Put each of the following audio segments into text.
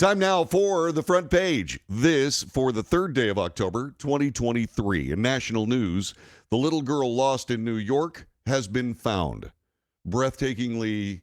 Time now for the front page. This for the third day of October, 2023. In national news, the little girl lost in New York has been found. Breathtakingly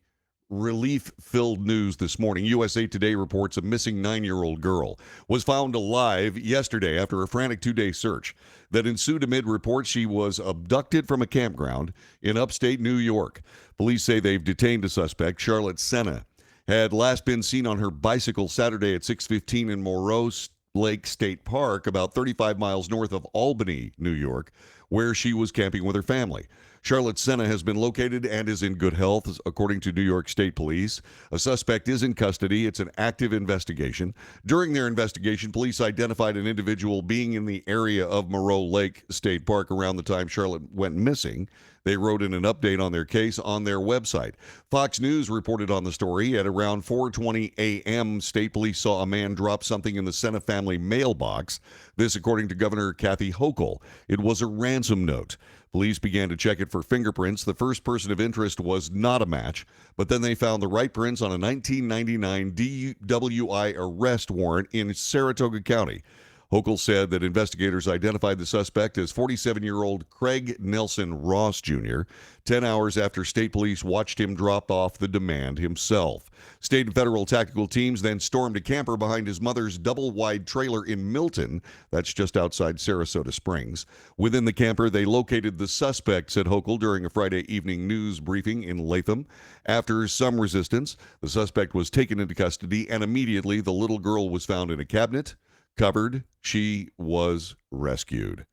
relief-filled news this morning. USA Today reports a missing 9-year-old girl was found alive yesterday after a frantic 2-day search that ensued amid reports she was abducted from a campground in upstate New York. Police say they've detained a suspect, Charlotte Sena, had last been seen on her bicycle Saturday at 6:15 in Moreau Lake State Park, about 35 miles north of Albany, New York, where she was camping with her family. Charlotte Sena has been located and is in good health, according to New York State Police. A suspect is in custody. It's an active investigation. During their investigation, police identified an individual being in the area of Moreau Lake State Park around the time Charlotte went missing. They wrote in an update on their case on their website. Fox News reported on the story. At around 4:20 a.m., state police saw a man drop something in the Sena family mailbox. This, according to Governor Gov Hochul. It was a ransom note. Police began to check it for fingerprints. The first person of interest was not a match, but then they found the right prints on a 1999 DWI arrest warrant in Saratoga County. Hochul said that investigators identified the suspect as 47-year-old Craig Nelson Ross Jr. 10 hours after state police watched him drop off the demand himself. State and federal tactical teams then stormed a camper behind his mother's double-wide trailer in Milton. That's just outside Sarasota Springs. Within the camper, they located the suspect, said Hochul during a Friday evening news briefing in Latham. After some resistance, the suspect was taken into custody, and immediately the little girl was found in a cabinet. Covered, she was rescued.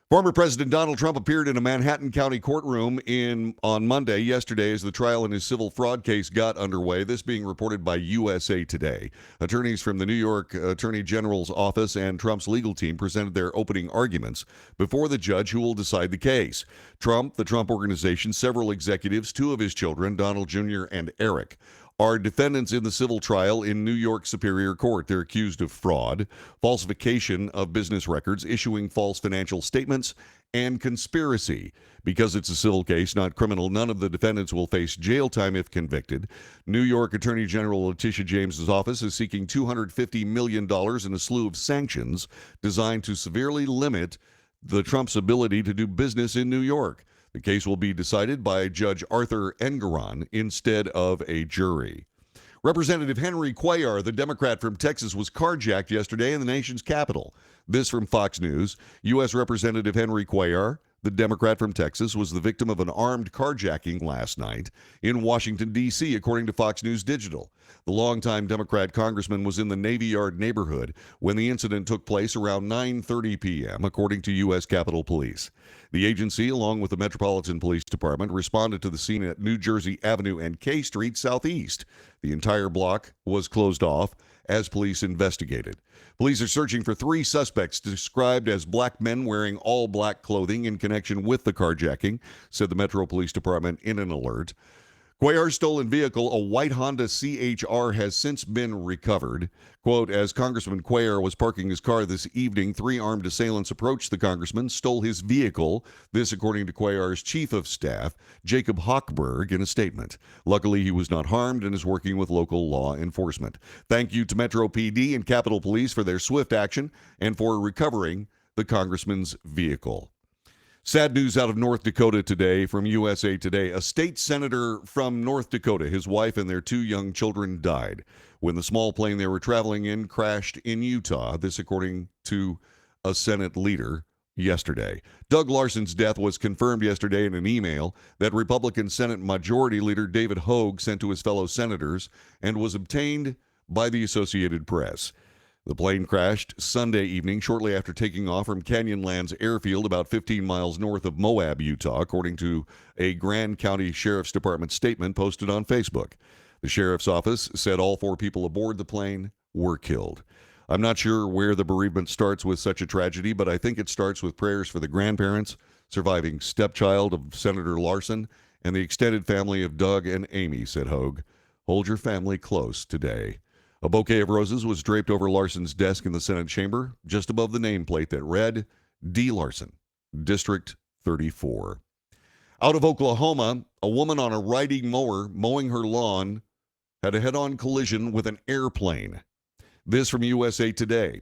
Former President Donald Trump appeared in a Manhattan County courtroom on Monday, yesterday, as the trial in his civil fraud case got underway. This being reported by USA Today. Attorneys from the New York Attorney General's office and Trump's legal team presented their opening arguments before the judge who will decide the case. Trump, the Trump Organization, several executives, 2 of his children, Donald Jr. and Eric, are defendants in the civil trial in New York Superior Court. They're accused of fraud, falsification of business records, issuing false financial statements, and conspiracy. Because it's a civil case, not criminal, none of the defendants will face jail time if convicted. New York Attorney General Letitia James's office is seeking $250 million in a slew of sanctions designed to severely limit the Trump's ability to do business in New York. The case will be decided by Judge Arthur Engoron instead of a jury. Representative Henry Cuellar, the Democrat from Texas, was carjacked yesterday in the nation's capital. This from Fox News. U.S. Representative Henry Cuellar, the Democrat from Texas, was the victim of an armed carjacking last night in Washington, D.C., according to Fox News Digital. The longtime Democrat congressman was in the Navy Yard neighborhood when the incident took place around 9:30 p.m., according to U.S. Capitol Police. The agency, along with the Metropolitan Police Department, responded to the scene at New Jersey Avenue and K Street Southeast. The entire block was closed off as police investigated. Police are searching for 3 suspects described as black men wearing all black clothing in connection with the carjacking, said the Metro Police Department in an alert. Cuellar's stolen vehicle, a white Honda CHR, has since been recovered. Quote, as Congressman Cuellar was parking his car this evening, 3 armed assailants approached the congressman, stole his vehicle. This, according to Cuellar's chief of staff, Jacob Hochberg, in a statement. Luckily, he was not harmed and is working with local law enforcement. Thank you to Metro PD and Capitol Police for their swift action and for recovering the congressman's vehicle. Sad news out of North Dakota today from USA Today. A state senator from North Dakota, his wife and their 2 young children died when the small plane they were traveling in crashed in Utah. This according to a Senate leader yesterday. Doug Larson's death was confirmed yesterday in an email that Republican Senate Majority Leader David Hogue sent to his fellow senators and was obtained by the Associated Press. The plane crashed Sunday evening shortly after taking off from Canyonlands Airfield about 15 miles north of Moab, Utah, according to a Grand County Sheriff's Department statement posted on Facebook. The sheriff's office said all 4 people aboard the plane were killed. I'm not sure where the bereavement starts with such a tragedy, but I think it starts with prayers for the grandparents, surviving stepchild of Senator Larson, and the extended family of Doug and Amy, said Hogue. Hold your family close today. A bouquet of roses was draped over Larson's desk in the Senate chamber, just above the nameplate that read, D. Larson, District 34. Out of Oklahoma, a woman on a riding mower mowing her lawn had a head-on collision with an airplane. This from USA Today.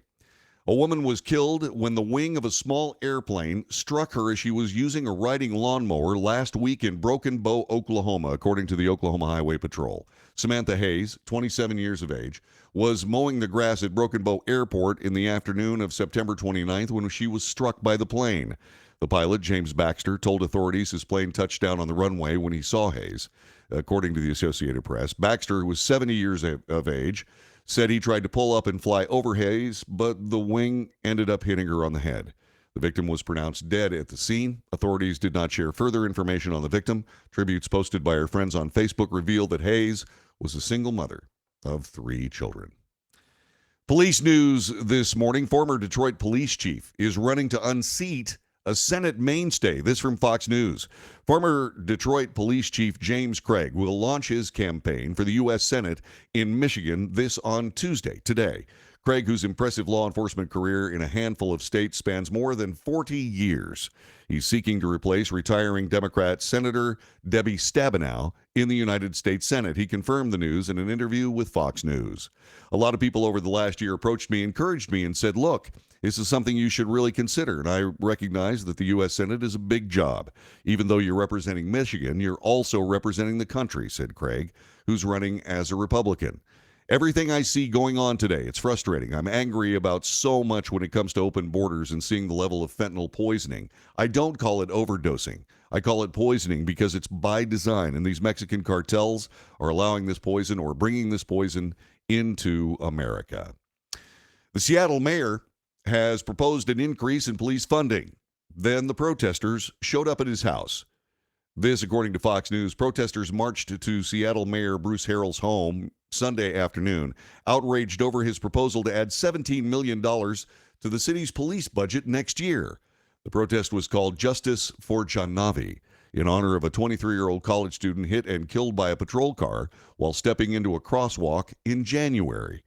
A woman was killed when the wing of a small airplane struck her as she was using a riding lawnmower last week in Broken Bow, Oklahoma, according to the Oklahoma Highway Patrol. Samantha Hayes, 27 years of age, was mowing the grass at Broken Bow Airport in the afternoon of September 29th when she was struck by the plane. The pilot, James Baxter, told authorities his plane touched down on the runway when he saw Hayes. According to the Associated Press, Baxter, who was 70 years of age, said he tried to pull up and fly over Hayes, but the wing ended up hitting her on the head. The victim was pronounced dead at the scene. Authorities did not share further information on the victim. Tributes posted by her friends on Facebook revealed that Hayes was a single mother of 3 children. Police news this morning. Former Detroit police chief is running to unseat a Senate mainstay. This from Fox News. Former Detroit Police Chief James Craig will launch his campaign for the U.S. Senate in Michigan on Tuesday, today. Craig, whose impressive law enforcement career in a handful of states spans more than 40 years. He's seeking to replace retiring Democrat Senator Debbie Stabenow in the United States Senate. He confirmed the news in an interview with Fox News. A lot of people over the last year approached me, encouraged me, and said, look, this is something you should really consider. And I recognize that the U.S. Senate is a big job. Even though you're representing Michigan, you're also representing the country, said Craig, who's running as a Republican. Everything I see going on today, it's frustrating. I'm angry about so much when it comes to open borders and seeing the level of fentanyl poisoning. I don't call it overdosing. I call it poisoning because it's by design, and these Mexican cartels are allowing this poison or bringing this poison into America. The Seattle mayor has proposed an increase in police funding. Then the protesters showed up at his house. This, according to Fox News, protesters marched to Seattle Mayor Bruce Harrell's home Sunday afternoon, outraged over his proposal to add $17 million to the city's police budget next year. The protest was called Justice for Jahnavi, in honor of a 23-year-old college student hit and killed by a patrol car while stepping into a crosswalk in January.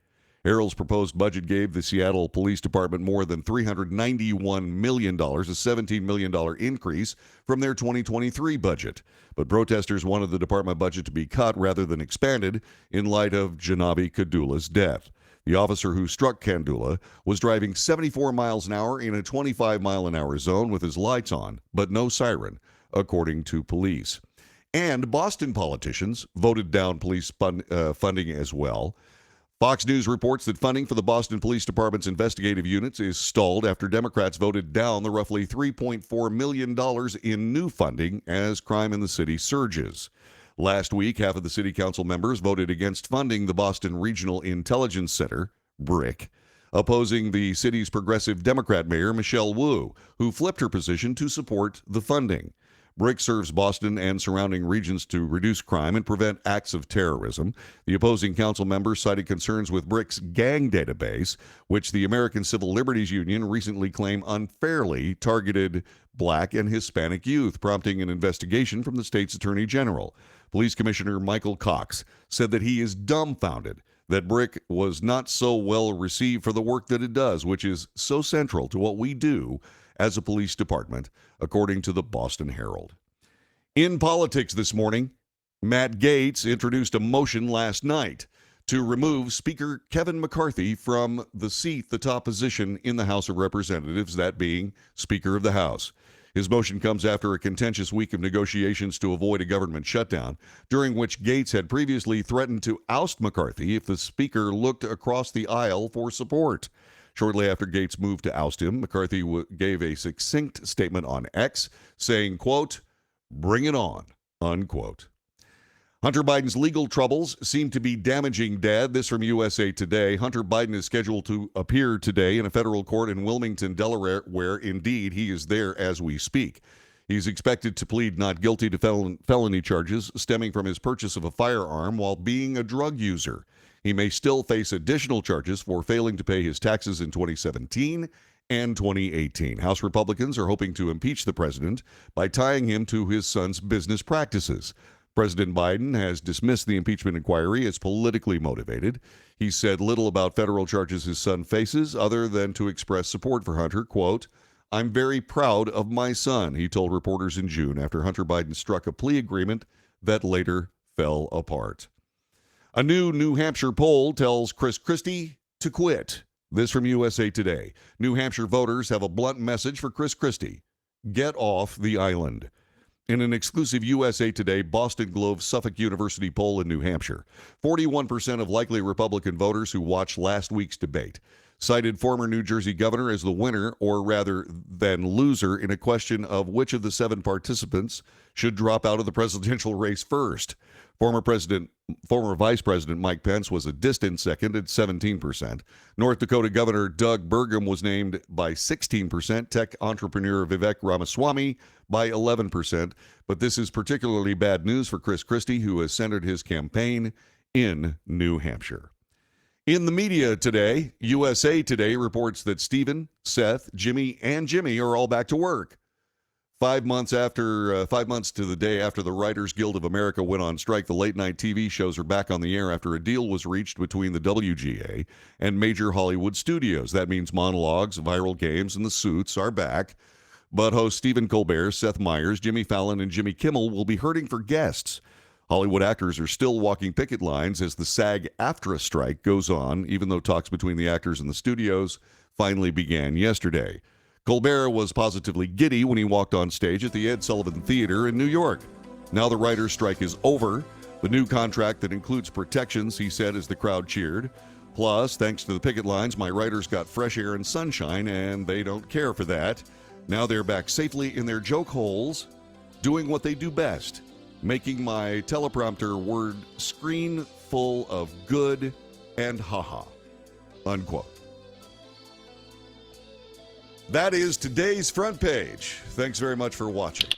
Harrell's proposed budget gave the Seattle Police Department more than $391 million, a $17 million increase from their 2023 budget. But protesters wanted the department budget to be cut rather than expanded in light of Jahnavi Kadula's death. The officer who struck Kandula was driving 74 miles an hour in a 25-mile-an-hour zone with his lights on, but no siren, according to police. And Boston politicians voted down police funding as well. Fox News reports that funding for the Boston Police Department's investigative units is stalled after Democrats voted down the roughly $3.4 million in new funding as crime in the city surges. Last week, half of the city council members voted against funding the Boston Regional Intelligence Center, BRIC, opposing the city's progressive Democrat mayor, Michelle Wu, who flipped her position to support the funding. BRIC serves Boston and surrounding regions to reduce crime and prevent acts of terrorism. The opposing council members cited concerns with BRIC's gang database, which the American Civil Liberties Union recently claimed unfairly targeted Black and Hispanic youth, prompting an investigation from the state's Attorney General. Police Commissioner Michael Cox said that he is dumbfounded that BRIC was not so well received for the work that it does, which is so central to what we do as a police department, according to the Boston Herald. In politics this morning, Matt Gaetz introduced a motion last night to remove Speaker Kevin McCarthy from the seat, the top position in the House of Representatives, that being Speaker of the House. His motion comes after a contentious week of negotiations to avoid a government shutdown, during which Gaetz had previously threatened to oust McCarthy if the Speaker looked across the aisle for support. Shortly after Gaetz moved to oust him, McCarthy gave a succinct statement on X, saying, quote, "Bring it on," unquote. Hunter Biden's legal troubles seem to be damaging Dad. This from USA Today. Hunter Biden is scheduled to appear today in a federal court in Wilmington, Delaware, where indeed he is there as we speak. He's expected to plead not guilty to felony charges stemming from his purchase of a firearm while being a drug user. He may still face additional charges for failing to pay his taxes in 2017 and 2018. House Republicans are hoping to impeach the president by tying him to his son's business practices. President Biden has dismissed the impeachment inquiry as politically motivated. He said little about federal charges his son faces other than to express support for Hunter. Quote, "I'm very proud of my son," he told reporters in June after Hunter Biden struck a plea agreement that later fell apart. A new New Hampshire poll tells Chris Christie to quit. This from USA Today. New Hampshire voters have a blunt message for Chris Christie. Get off the island. In an exclusive USA Today Boston Globe Suffolk University poll in New Hampshire, 41% of likely Republican voters who watched last week's debate cited former New Jersey governor as the winner, or rather than loser, in a question of which of the 7 participants should drop out of the presidential race first. Former Vice President Mike Pence was a distant second at 17%. North Dakota Governor Doug Burgum was named by 16%. Tech entrepreneur Vivek Ramaswamy by 11%. But this is particularly bad news for Chris Christie, who has centered his campaign in New Hampshire. In the media today, USA Today reports that Stephen, Seth, Jimmy, and Jimmy are all back to work. 5 months to the day after the Writers Guild of America went on strike, the late-night TV shows are back on the air after a deal was reached between the WGA and major Hollywood studios. That means monologues, viral games, and the suits are back. But hosts Stephen Colbert, Seth Meyers, Jimmy Fallon, and Jimmy Kimmel will be hurting for guests. Hollywood actors are still walking picket lines as the SAG-AFTRA strike goes on, even though talks between the actors and the studios finally began yesterday. Colbert was positively giddy when he walked on stage at the Ed Sullivan Theater in New York. Now the writers' strike is over. The new contract that includes protections, he said, as the crowd cheered. Plus, thanks to the picket lines, my writers got fresh air and sunshine, and they don't care for that. Now they're back safely in their joke holes, doing what they do best, making my teleprompter word screen full of good and haha, unquote. That is today's front page. Thanks very much for watching.